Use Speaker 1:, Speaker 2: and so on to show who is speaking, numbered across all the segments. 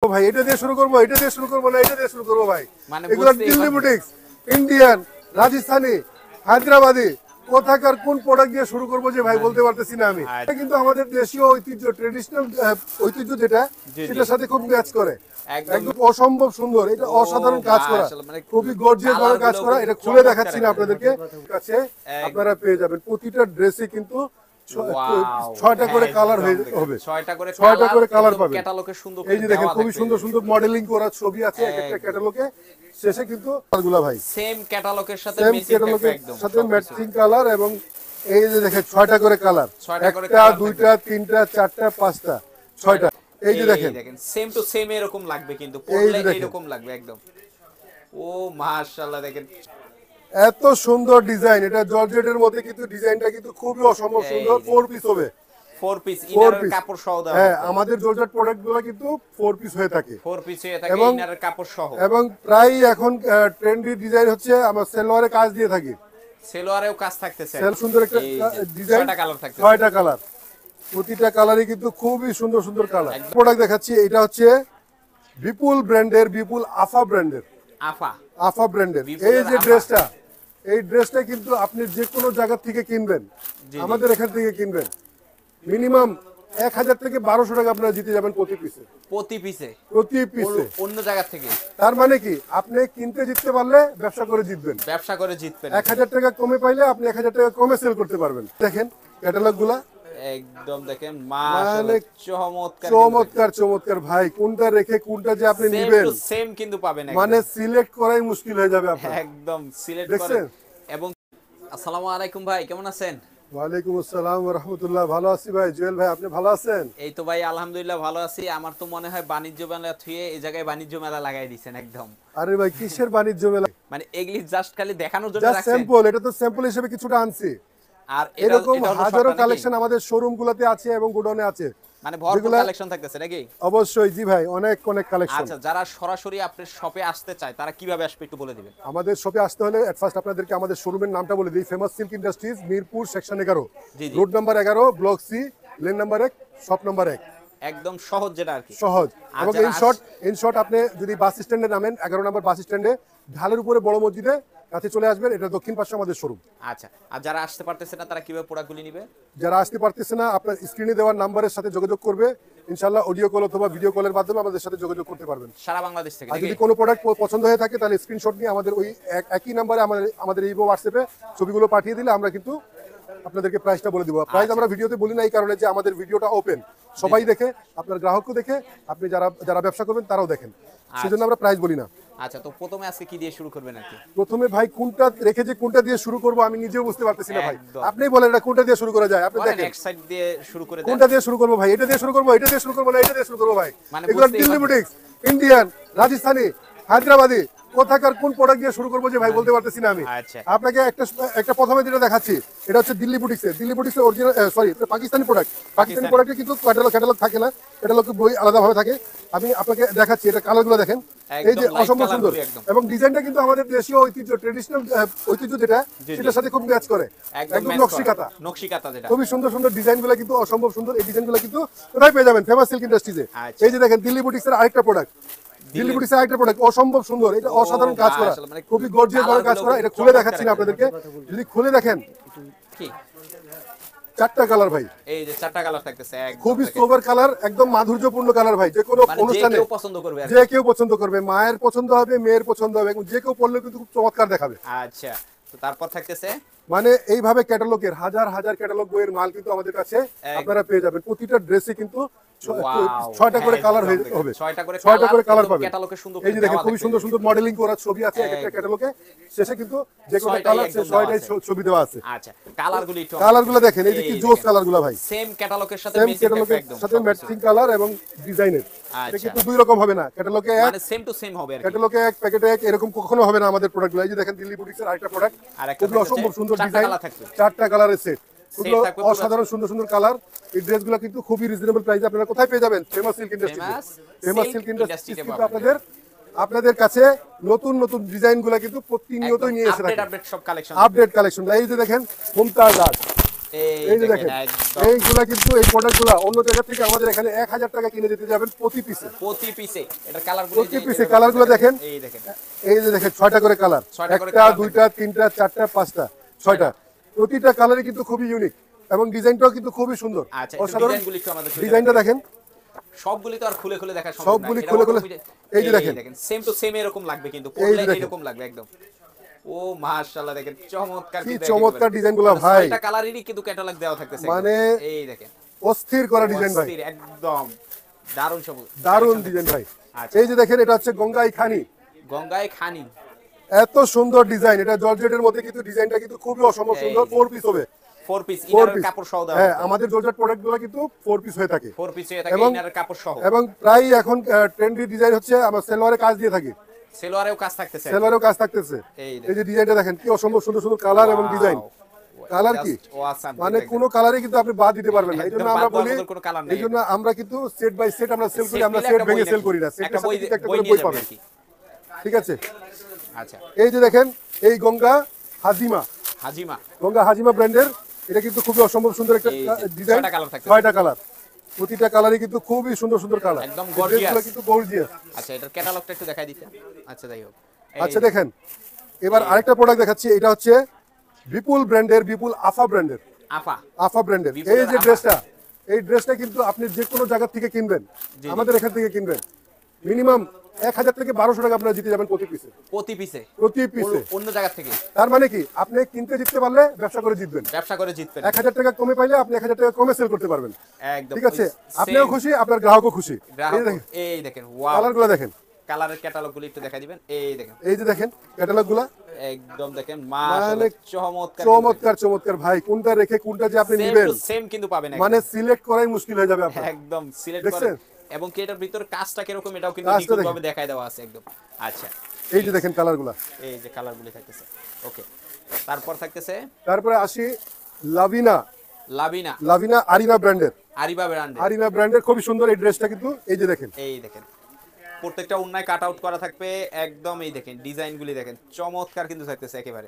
Speaker 1: ভাই এটা দিয়ে শুরু করবো, এটা দিয়ে শুরু করবো না, এটা দিয়ে শুরু করবো ভাই।
Speaker 2: মানে
Speaker 1: এগুলো দিল্লি বুটিক্স, ইন্ডিয়ান, রাজস্থানী, হায়দ্রাবাদি, কোথাকার কোন প্রোডাক্ট দিয়ে শুরু করবো যে ভাই বলতে পারতেছি না আমি। এটা কিন্তু আমাদের দেশীয় ঐতিহ্য, ট্রেডিশনাল ঐতিহ্য যেটা, সেটার সাথে খুব ম্যাচ করে। একদম অসম্ভব সুন্দর, এটা অসাধারণ কাজ করা, খুবই গর্জিয়াস ভাবে কাজ করা। এটা খুলে দেখাচ্ছি না আপনাদেরকে, কাছে আপনারা পেয়ে যাবেন। প্রতিটা ড্রেসে কিন্তু 6টা করে কালার হবে, 6টা করে কালার পাবেন। এই যে দেখেন খুবই সুন্দর সুন্দর মডেলিং করা ছবি আছে এক একটা ক্যাটালগে। শেষে কিন্তু কালারগুলো ভাই
Speaker 2: সেম ক্যাটালগের সাথে
Speaker 1: ম্যাচিং কালার। এবং এই যে দেখেন 6টা করে কালার, একটা দুইটা তিনটা চারটা পাঁচটা ছয়টা। এই যে দেখেন
Speaker 2: সেম টু সেম এরকম লাগবে, কিন্তু পরলে এরকম লাগবে একদম। ও মাশাআল্লাহ, দেখেন
Speaker 1: এত সুন্দর ডিজাইন। এটা জর্জেটের মধ্যে কিন্তু ডিজাইনটা কিন্তু খুবই অসম্ভব সুন্দর। 4 পিস হবে,
Speaker 2: 4 পিস ইনারের কাপড় সহ দাও।
Speaker 1: হ্যাঁ, আমাদের জর্জেট প্রোডাক্টগুলো কিন্তু 4 পিস হয়ে থাকে,
Speaker 2: 4 পিস হয়ে থাকে ইনারের কাপড় সহ।
Speaker 1: এবং প্রায় এখন ট্রেন্ডি ডিজাইন হচ্ছে আমরা সেলোয়ারে কাজ দিয়ে থাকি।
Speaker 2: সেলোয়ারেও কাজ থাকতেছে,
Speaker 1: সুন্দর একটা ডিজাইন,
Speaker 2: 6টা কালার থাকতেছে,
Speaker 1: 6টা কালার। প্রতিটা কালারই কিন্তু খুবই সুন্দর সুন্দর কালার। প্রোডাক্ট দেখাচ্ছি, এটা হচ্ছে বিপুল ব্র্যান্ডের, বিপুল আফা ব্র্যান্ডের, আফা ব্র্যান্ডের এই যে ড্রেসটা, এই ড্রেসটা কিন্তু আপনি যে কোনো জায়গা থেকে কিনবেন, আমাদের এখান থেকে কিনবেন, মিনিমাম 1000 থেকে 1200 টাকা আপনারা জিতে যাবেন প্রতি পিসে
Speaker 2: অন্য জায়গা থেকে।
Speaker 1: তার মানে কি, আপনি কিনতে জিততে পারলে ব্যবসা করে জিতবেন। 1000 টাকা কমে পাইলে আপনি 1000 টাকা কমে সেল করতে পারবেন। দেখেন ক্যাটালগ গুলা
Speaker 2: একদম দেখেন মাশাআল্লাহ, চমৎকার
Speaker 1: চমৎকার চমৎকার ভাই। কোনটা রেখে কোনটা যে আপনি নেবেন
Speaker 2: সেম কিন্তু পাবেন,
Speaker 1: মানে সিলেক্ট করাই মুশকিল হয়ে যাবে আপনার,
Speaker 2: একদম সিলেক্ট করেন। এবং আসসালামু আলাইকুম ভাই, কেমন আছেন?
Speaker 1: ওয়ালাইকুম আসসালাম ওয়া রাহমাতুল্লাহ। ভালো আছি ভাই। জুয়েল ভাই, আপনি ভালো আছেন?
Speaker 2: এই তো ভাই আলহামদুলিল্লাহ ভালো আছি। আমার তো মনে হয় বাণিজ্য মেলা থুয়ে এই জায়গায় বাণিজ্য মেলা লাগাই দিয়েছেন একদম।
Speaker 1: আরে ভাই কিসের বাণিজ্য মেলা,
Speaker 2: মানে এগুলি জাস্ট খালি দেখানোর জন্য
Speaker 1: রাখছেন? স্যাম্পল, এটা তো স্যাম্পল হিসেবে কিছুটা আনছি।
Speaker 2: আর
Speaker 1: এরকম হাজারো কালেকশন আমাদের শোরুম গুলাতে আছে এবং গোডাউনে আছে,
Speaker 2: মানে ভরপুর কালেকশন থাকতেছে নাকি?
Speaker 1: অবশ্যই জি ভাই, অনেক অনেক কালেকশন।
Speaker 2: আচ্ছা, যারা সরাসরি আপনার শপে আসতে চায় তারা কিভাবে আসবে একটু বলে দিবেন।
Speaker 1: আমাদের শপে আসতে হলে এট ফার্স্ট আপনাদেরকে আমাদের শোরুমের নামটা বলে দিই। Famous silk industries, Mirpur section 11, road number 11, block C, lane number 1, shop number 1।
Speaker 2: একদম সহজ, যেটা আর কি
Speaker 1: সহজ। এবং ইন শর্ট আপনি যদি বাস স্ট্যান্ডে নামেন, 11 নম্বর বাস স্ট্যান্ডে ঢালের উপরে বড় মসজিদে কাছে চলে আসবেন। এটা দক্ষিণ পাশে আমাদের শোরুম।
Speaker 2: আচ্ছা, আর যারা আসতে পারতেছে না তারা কিভাবে প্রোডাক্টগুলি নেবে?
Speaker 1: যারা আসতে পারতেছে না, আপনার স্ক্রিনে দেওয়ার নাম্বারের সাথে যোগাযোগ করবে। ইনশাআল্লাহ অডিও কল অথবা ভিডিও কলের মাধ্যমে আমাদের সাথে যোগাযোগ করতে পারবেন
Speaker 2: সারা বাংলাদেশ থেকে।
Speaker 1: আর যদি কোনো প্রোডাক্ট পছন্দ হয়ে থাকে তাহলে স্ক্রিনশট নিয়ে আমাদের ওই একই নাম্বারে আমাদের এই হোয়াটসঅ্যাপে ছবিগুলো পাঠিয়ে দিলে আমরা কিন্তু আপনাদেরকে প্রাইসটা বলে দিব। প্রাইস আমরা ভিডিওতে বলি না এই কারণে যে আমাদের ভিডিওটা ওপেন, সবাই দেখে, আপনার গ্রাহকও দেখে, আপনি যারা ব্যবসা করবেন তারাও দেখেন, সেজন্য আমরা প্রাইস বলি না।
Speaker 2: আচ্ছা, তো প্রথমে আজকে কি দিয়ে শুরু করবেন নাকি?
Speaker 1: প্রথমে ভাই কোনটা রেখে যে কোনটা দিয়ে শুরু করব আমি নিজেও বুঝতে পারতেছি না ভাই। আপনিই বলেন এটা কোনটা দিয়ে শুরু করা যায়। আপনি দেখেন
Speaker 2: নেক্সট সাইড দিয়ে শুরু করে দেন।
Speaker 1: কোনটা দিয়ে শুরু করব ভাই? এটা দিয়ে শুরু করব, এটা দিয়ে শুরু করব না, এটা দিয়ে শুরু করব ভাই। এগুলো দিল্লি বুটিক্স, ইন্ডিয়ান, রাজস্থানী, হায়দ্রাবাদি, কোথাকার কোন প্রোডাক্ট দিয়ে শুরু করবো যে ভাই বলতে পারতেছি না আমি। আপনাকে একটা প্রথমে যেটা দেখাচ্ছি, এটা হচ্ছে দিল্লি বুটিক্সের original, sorry Pakistani product. Pakistani প্রোডাক্টে কিন্তু ক্যাটালগ থাকে না, ক্যাটালগ বই আলাদাভাবে থাকে। আমি আপনাকে দেখাচ্ছি, এটা কালারগুলো দেখেন, এই যে অসম্ভব সুন্দর। এবং ডিজাইনটা কিন্তু আমাদের দেশীয় ঐতিহ্য, ট্রেডিশনাল ঐতিহ্য যেটা, সেটার সাথে খুব ম্যাচ করে। একদম নকশিকাতা যেটা, খুবই সুন্দর সুন্দর ডিজাইনগুলো কিন্তু অসম্ভব সুন্দর। এই ডিজাইনগুলো কিন্তু কোথায় পেয়ে যাবেন? ফেমাস সিল্ক ইন্ডাস্ট্রিজে। এই যে দেখেন দিল্লি বুটিক্সের আরেকটা প্রোডাক্ট, দিল্লি বুটিক্সের আরেকটা প্রোডাক্ট অসম্ভব সুন্দর, এটা অসাধারণ কাজ করা, খুবই গর্জিয়াস ভাবে কাজ করা। এটা খুলে দেখাচ্ছি না আপনাদেরকে, যদি খুলে দেখেন
Speaker 2: কি
Speaker 1: 4টা কালার ভাই।
Speaker 2: এই যে 4টা কালার থাকতেছে,
Speaker 1: খুবই সোবার কালার, একদম মাধুর্যপূর্ণ কালার ভাই। যে কোনো অনুষ্ঠানে
Speaker 2: যে কেউ পছন্দ করবে,
Speaker 1: যে কেউ পছন্দ করবে, মায়ের পছন্দ হবে, মেয়ের পছন্দ হবে, এবং যে কেউ পড়লে কিন্তু খুব চমৎকার দেখাবে।
Speaker 2: আচ্ছা, তো তারপর থাকতেছে
Speaker 1: মানে এইভাবে ক্যাটালগের হাজার হাজার ক্যাটালগ বইয়ের মাল কিন্তু আমাদের কাছে আপনারা পেয়ে যাবেন। প্রতিটা ড্রেসে কিন্তু 6টা করে কালার হবে, 6টা করে কালার পাবেন। এই যে দেখেন খুবই সুন্দর সুন্দর মডেলিং করা ছবি আছে এক একটা ক্যাটালগে। শেষে কিন্তু যে কোনো কালার, 6টাই ছবি দেওয়া আছে।
Speaker 2: আচ্ছা, কালারগুলো
Speaker 1: দেখেন, এই যে কি জোস কালারগুলো ভাই।
Speaker 2: সেম ক্যাটালগের সাথে
Speaker 1: ম্যাচিং কালার এবং ডিজাইনের। এটা কিন্তু দুই রকম হবে না, ক্যাটালগে এক,
Speaker 2: মানে সেম টু সেম হবে আর কি।
Speaker 1: ক্যাটালগে এক, প্যাকেটে এক, এরকম কখনো হবে না আমাদের প্রোডাক্টগুলো। এই যে দেখেন দিল্লি বুটিক্সের আরেকটা প্রোডাক্ট, খুব অসম্ভব সুন্দর ডিজাইন, 4টা কালারের সেট, অসাধারণ সুন্দর সুন্দর কালার। এই ড্রেসগুলো কিন্তু খুবই রিজনেবল প্রাইসে আপনারা কোথায় পেয়ে যাবেন? ফেমাস সিল্ক ইন্ডাস্ট্রি কিন্তু আপনাদের কাছে নতুন নতুন ডিজাইনগুলো কিন্তু প্রতিনিয়ত নিয়ে এসে থাকে, আপডেট কালেকশন। এই যে দেখেন মুমতাজ আর্ট, এই যে দেখেন এইগুলা কিন্তু এই প্রোডাক্টগুলো অন্য জায়গা থেকে আমাদের এখানে 1000 টাকা কিনে দিতে যাবেন প্রতি পিসে এটা কালারগুলো প্রতি পিসে কালারগুলো দেখেন এই যে দেখেন 6টা করে কালার, একটা দুইটা তিনটা চারটা পাঁচটা ছয়টা, প্রতিটা কালারই কিন্তু খুবই ইউনিক এবং ডিজাইনটাও কিন্তু খুবই সুন্দর।
Speaker 2: আচ্ছা ডিজাইনগুলো একটু আমাদের
Speaker 1: ডিজাইনটা দেখেন,
Speaker 2: সবগুলি তো আর খুলে খুলে দেখা সম্ভব না,
Speaker 1: সবগুলি খুলে খুলে এই যে দেখেন
Speaker 2: সেম টু সেম এরকম লাগবে, কিন্তু পরলে এরকম লাগবে একদম। ও মাশাআল্লাহ দেখেন চমৎকার,
Speaker 1: কি চমৎকার ডিজাইনগুলো ভাই,
Speaker 2: এটা কালারেরই কিন্তু ক্যাটালগ দেওয়া থাকতেছে
Speaker 1: মানে
Speaker 2: এই দেখেন
Speaker 1: অস্থির করা ডিজাইন ভাই,
Speaker 2: অস্থির একদম দারুণ সব
Speaker 1: দারুণ ডিজাইন ভাই। এই যে দেখেন এটা হচ্ছে গঙ্গাই খানি, এত সুন্দর ডিজাইন, এটা জর্জেটের মধ্যে কিন্তু ডিজাইনটা কিন্তু খুবই অসম্ভব সুন্দর। 4 পিস হবে,
Speaker 2: 4 পিস ইনারের কাপড় সহ দাও।
Speaker 1: হ্যাঁ আমাদের জর্জেট প্রোডাক্টগুলো কিন্তু 4 পিস হয়ে থাকে,
Speaker 2: 4 পিস হয়ে থাকে ইনারের কাপড় সহ।
Speaker 1: এবং প্রায় এখন ট্রেন্ডি ডিজাইন হচ্ছে আমরা সেলোয়ারে কাজ দিয়ে থাকি,
Speaker 2: সেলোয়ারেও কাজ থাকতেছে।
Speaker 1: এই যে ডিজাইনটা দেখেন কি অসম্ভব সুন্দর সুন্দর কালার এবং ডিজাইন, কালার কি মানে কোনো কালারই কিন্তু আপনি বাদ দিতে পারবেন না। এইজন্য আমরা বলি, এইজন্য আমরা কিন্তু সেট বাই সেট আমরা সেল করি, আমরা সেট ভেঙে সেল করি না, সেটের সাথে একটা করে বই পাবেন, ঠিক আছে? আচ্ছা এই যে দেখেন এই গঙ্গা হাজিমা ব্র্যান্ডের, এটা কিন্তু খুবই অসম্ভব সুন্দর একটা ডিজাইন, 6টা কালার, প্রতিটা কালারই কিন্তু খুবই সুন্দর সুন্দর কালার,
Speaker 2: একদম গর্জিয়াস,
Speaker 1: কিন্তু গর্জিয়াস।
Speaker 2: আচ্ছা এটার ক্যাটালগটা একটু দেখাই দিতে। আচ্ছা যাই হোক,
Speaker 1: আচ্ছা দেখেন এবার আরেকটা প্রোডাক্ট দেখাচ্ছি, এটা হচ্ছে বিপুল আফা ব্র্যান্ডের এই যে ড্রেসটা, এই ড্রেসটা কিন্তু আপনি যে কোনো জায়গা থেকে কিনবেন, আমাদের এখান থেকে কিনবেন, মিনিমাম 1000 থেকে 1200 টাকা আপনারা জিতে যাবেন প্রতি পিসে
Speaker 2: অন্য জায়গা থেকে।
Speaker 1: তার মানে কি আপনি কিনতে জিততে পারলে ব্যবসা করে জিতবেন, 1000 টাকা কমে পাইলে আপনি 1000 টাকা কমে সেল করতে পারবেন, ঠিক আছে? আপনিও খুশি, আপনার গ্রাহকও খুশি।
Speaker 2: এই দেখেন ওয়াও,
Speaker 1: কালারগুলো দেখেন,
Speaker 2: কালারের ক্যাটালগগুলো একটু দেখা দিবেন। এই দেখেন,
Speaker 1: এই যে দেখেন ক্যাটালগগুলো
Speaker 2: একদম দেখেন মাশাআল্লাহ
Speaker 1: চমৎকার ভাই, কোনটা রেখে কোনটা যে আপনি নেবেন
Speaker 2: সেম কিন্তু পাবেন,
Speaker 1: মানে সিলেক্ট করাই মুশকিল হয়ে যাবে আপনার,
Speaker 2: একদম সিলেক্ট করেন। এবং কি এটার ভিতর কাজটা কি রকম এটাও কিন্তু নিখুঁতভাবে দেখায় দেওয়া আছে একদম। আচ্ছা
Speaker 1: এই যে দেখেন কালারগুলো,
Speaker 2: এই যে কালারগুলো থাকতেছে। ওকে তারপর থাকতেছে,
Speaker 1: তারপরে আসি লাভিনা আরিনা ব্র্যান্ডের খুবই সুন্দর এই ড্রেসটা কিন্তু এই যে দেখেন,
Speaker 2: প্রত্যেকটা উন্নায় কাট আউট করা থাকবে একদম। এই দেখেন ডিজাইনগুলি দেখেন চমৎকার কিন্তু থাকতেছে একেবারে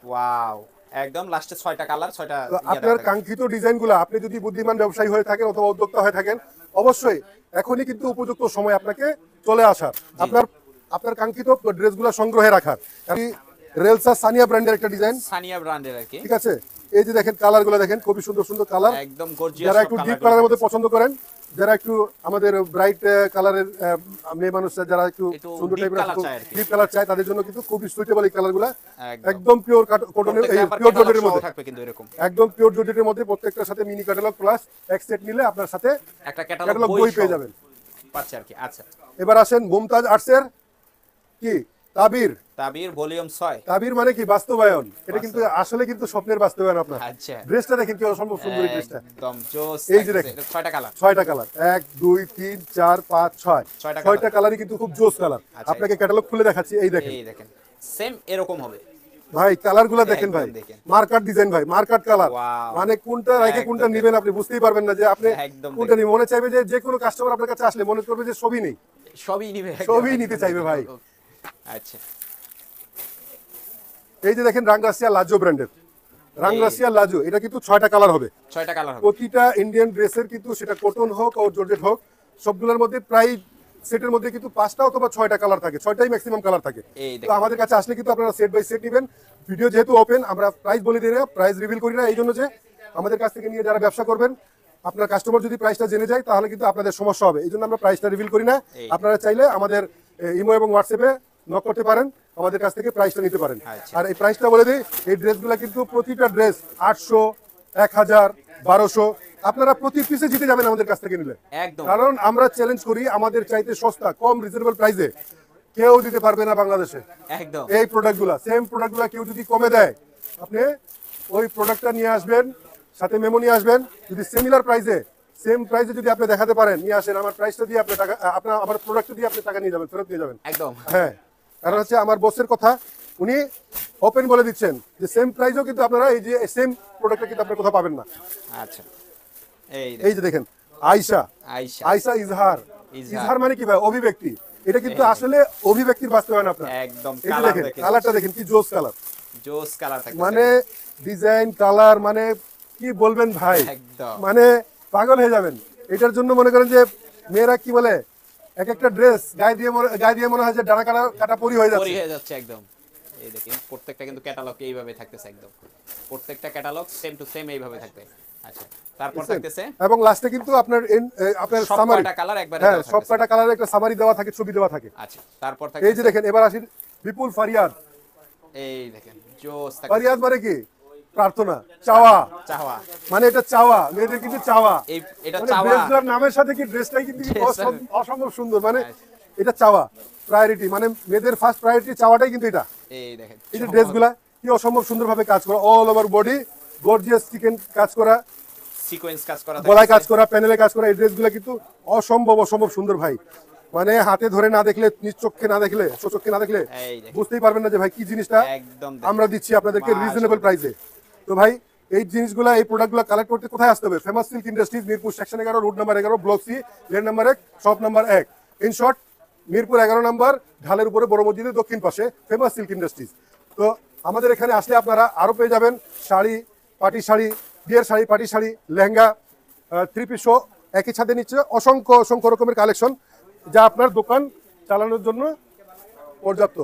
Speaker 2: ওয়াও, একদম লাস্টে 6টা কালার, 6টা।
Speaker 1: আপনার কাঙ্ক্ষিত ডিজাইনগুলো আপনি যদি বুদ্ধিমান ব্যবসায়ী হয়ে থাকেন অথবা উদ্যোক্তা হয়ে থাকেন, অবশ্যই এখনই কিন্তু উপযুক্ত সময় আপনাকে চলে আসার, আপনার কাঙ্ক্ষিত ড্রেসগুলো সংগ্রহে রাখার। রেলসা সানিয়া ব্র্যান্ডের একটা ডিজাইন,
Speaker 2: আর কি,
Speaker 1: ঠিক আছে? এই যে দেখেন কালারগুলো দেখেন, খুবই সুন্দর সুন্দর কালার,
Speaker 2: একদম গর্জিয়াস।
Speaker 1: যারা একটু ডিপ কালারের মধ্যে পছন্দ করেন, যারা একটু আমাদের ব্রাইট কালারের মেয়ে মানুষরা যারা একটু সুন্দর টাইপের ডিপ কালার চায়, তাদের জন্য কিন্তু খুবই সুইটেবল এই কালারগুলো, একদম পিওর কটনের, পিওর জর্জেটের মধ্যে থাকবে কিন্তু এরকম, একদম পিওর জর্জেটের মধ্যে প্রত্যেকটার সাথে মিনি ক্যাটালগ প্লাস এক সেট নিলে আপনার সাথে
Speaker 2: একটা ক্যাটালগ
Speaker 1: বই পেয়ে যাবেন
Speaker 2: পাচ্ছে আর কি। আচ্ছা
Speaker 1: এবার আসেন মুমতাজ আর্টসের কি তাবির
Speaker 2: ভলিউম 6।
Speaker 1: তাবির মানে কি বাস্তবায়ন, এটা কিন্তু আসলে কিন্তু স্বপ্নের বাস্তবায়ন আপনার।
Speaker 2: আচ্ছা
Speaker 1: ড্রেসটা দেখেন কি অসম্ভব সুন্দর এই ড্রেসটা,
Speaker 2: একদম জোস।
Speaker 1: এই যে দেখেন
Speaker 2: 6টা কালার,
Speaker 1: 1 2 3 4 5 6টা কালারই কিন্তু খুব জোস কালার। আপনাকে ক্যাটালগ খুলে দেখাচ্ছি, এই দেখেন
Speaker 2: সেম এরকম হবে
Speaker 1: ভাই, কালারগুলো দেখেন ভাই, মার্কার ডিজাইন ভাই, মার্কার কালার, মানে কোনটা রেখে কোনটা নেবেন আপনি বুঝতেই পারবেন না যে আপনি কোনটা নিবেন। মনে চাইবে যে কোনো কাস্টমার আপনার কাছে আসলে মনে করবে যে সবই নেই, সবই নিতে চাইবে ভাই।
Speaker 2: আচ্ছা
Speaker 1: এই যে দেখেন রাংরাসিয়া লাজো, এটা কিন্তু 6টা কালার হবে, প্রতিটা ইন্ডিয়ান ড্রেসের কিন্তু সেটা কটন হোক আর জর্জেট হোক, সবগুলোর মধ্যে প্রায় সেটের মধ্যে কিন্তু 5টা অথবা 6টা কালার থাকে, 6টাই ম্যাক্সিমাম কালার থাকে। তো আমাদের কাছে আসলে কিন্তু আপনারা সেট বাই সেট নেবেন। ভিডিও যেহেতু ওপেন, আমরা প্রাইস বলে দিই না, প্রাইস রিভিল করি না, এই জন্য যে আমাদের কাছ থেকে নিয়ে যারা ব্যবসা করবেন, আপনার কাস্টমার যদি প্রাইসটা জেনে যায় তাহলে কিন্তু আপনাদের সমস্যা হবে, এই জন্য আমরা প্রাইসটা রিভিল করি না। আপনারা চাইলে আমাদের ইমো এবং হোয়াটসঅ্যাপে নক করতে পারেন, আমাদের কাছ থেকে প্রাইসটা নিতে পারেন। আর এই প্রাইসটা বলে দিই, এই ড্রেসগুলো কিন্তু প্রতিটা ড্রেস 800, 1000, 1200, আপনারা প্রতি পিসে জিতে যাবেন আমাদের কাছ থেকে নিলে, কারণ আমরা চ্যালেঞ্জ করি আমাদের চাইতে সস্তা কম রিজনেবল প্রাইসে কেউ দিতে পারবে না বাংলাদেশে। এই প্রোডাক্টগুলো, সেম প্রোডাক্টগুলো কেউ যদি কমে দেয়, আপনি ওই প্রোডাক্টটা নিয়ে আসবেন, সাথে মেমো নিয়ে আসবেন, যদি সিমিলার প্রাইসে সেম প্রাইসে যদি আপনি দেখাতে পারেন, নিয়ে আসেন, আমার প্রাইসটা দিয়ে আপনি টাকা, আপনার আমার প্রোডাক্টটা দিয়ে আপনি টাকা নিয়ে যাবেন, ফেরত নিয়ে যাবেন একদম। হ্যাঁ, কারণ হচ্ছে আমার বসের কথা, উনি ওপেন বলে দিচ্ছেন যে সেম প্রাইসও কিন্তু আপনারা এই যে সেম প্রোডাক্টটা কিন্তু আপনারা কোথাও পাবেন না। আচ্ছা এই যে দেখেন আয়শা ইজহার মানে কি ভাই, অভিব্যক্তি, এটা কিন্তু আসলে অভিব্যক্তির বাস্তবায়ন আপনার একদম। এই যে দেখেন কালারটা দেখেন কি জোস কালার, মানে ডিজাইন কালার, মানে কি বলবেন ভাই,
Speaker 2: একদম
Speaker 1: মানে পাগল হয়ে যাবেন। এটার জন্য মনে করেন যে মেয়েরা কি বলে, এক একটা ড্রেস গায়ে দিয়ে মনে হয় যে ডানা কাটা পরি হয়ে
Speaker 2: পরি
Speaker 1: যাচ্ছে।
Speaker 2: হয়ে যাচ্ছে একদম। এই দেখেন প্রত্যেকটা কিন্তু ক্যাটালগ এইভাবে থাকতেছে একদম, প্রত্যেকটা ক্যাটালগ সেম টু সেম এইভাবে থাকবে। আচ্ছা, তারপর থাকতেছে
Speaker 1: এবং লাস্টে কিন্তু আপনার আপনার
Speaker 2: সব
Speaker 1: সামারি,
Speaker 2: কয়টা কালার একবারে
Speaker 1: হ্যাঁ
Speaker 2: দেওয়া
Speaker 1: সব
Speaker 2: থাকতেছে।
Speaker 1: কয়টা কালারের একটা সামারি দেওয়া থাকে, ছবি দেওয়া থাকে।
Speaker 2: আচ্ছা, তারপর
Speaker 1: এই যে
Speaker 2: থাকতেছে
Speaker 1: দেখেন, এবার আসি বিপুল ফারিয়াদ।
Speaker 2: এই দেখেন জোস
Speaker 1: ফারিয়াদ
Speaker 2: থাকতেছে।
Speaker 1: মানে কি, প্রার্থনা, চাওয়া,
Speaker 2: চাওয়া,
Speaker 1: মানে এটা চাওয়া, মেয়েদের কিন্তু চাওয়া।
Speaker 2: এই এটা
Speaker 1: মানে
Speaker 2: চাওয়া
Speaker 1: ড্রেসগুলোর নামের সাথে কি ড্রেসটাই কিন্তু
Speaker 2: ড্রেসের-
Speaker 1: অসম্ভব সুন্দর, মানে এটা চাওয়া, প্রায়োরিটি, মানে মেয়েদের ফার্স্ট প্রায়োরিটি চাওয়াটাই কিন্তু এটা।
Speaker 2: এই দেখেন
Speaker 1: এই যে ড্রেসগুলা কি অসম্ভব সুন্দরভাবে কাজ করা, all over body gorgeous chicken কাজ করা,
Speaker 2: সিকোয়েন্স কাজ করা
Speaker 1: গলায় কাজ
Speaker 2: থাকতেছে।
Speaker 1: করা, প্যানেলে কাজ করা। এই ড্রেসগুলো কিন্তু অসম্ভব সুন্দর ভাই, মানে হাতে ধরে না দেখলে, নিজ চোখে না দেখলে, চোখে না দেখলে
Speaker 2: এই দেখেন
Speaker 1: বুঝতেই পারবেন না যে ভাই কি জিনিসটা
Speaker 2: একদম
Speaker 1: আমরা দিচ্ছি আপনাদেরকে
Speaker 2: মাশাআল্লাহ।
Speaker 1: রিজনেবল প্রাইসে। তো ভাই এই জিনিসগুলা, এই প্রোডাক্টগুলো কালেক্ট করতে কোথায় আসতে হবে? Famous silk industries, Mirpur section 11, road number 11, block C, lane number 1, shop number 1। In short, Mirpur 11 number, ঢালের উপরে বড় মসজিদের দক্ষিণ পাশে ফেমাস সিল্ক ইন্ডাস্ট্রিজ। তো আমাদের এখানে আসলে আপনারা আরো পেয়ে যাবেন শাড়ি, পাটি শাড়ি, বিয়ের শাড়ি, পাটি sari, lehenga, three piece show, একই ছাদের নিচে অসংখ্য রকমের কালেকশন, যা আপনার দোকান চালানোর জন্য পর্যাপ্ত।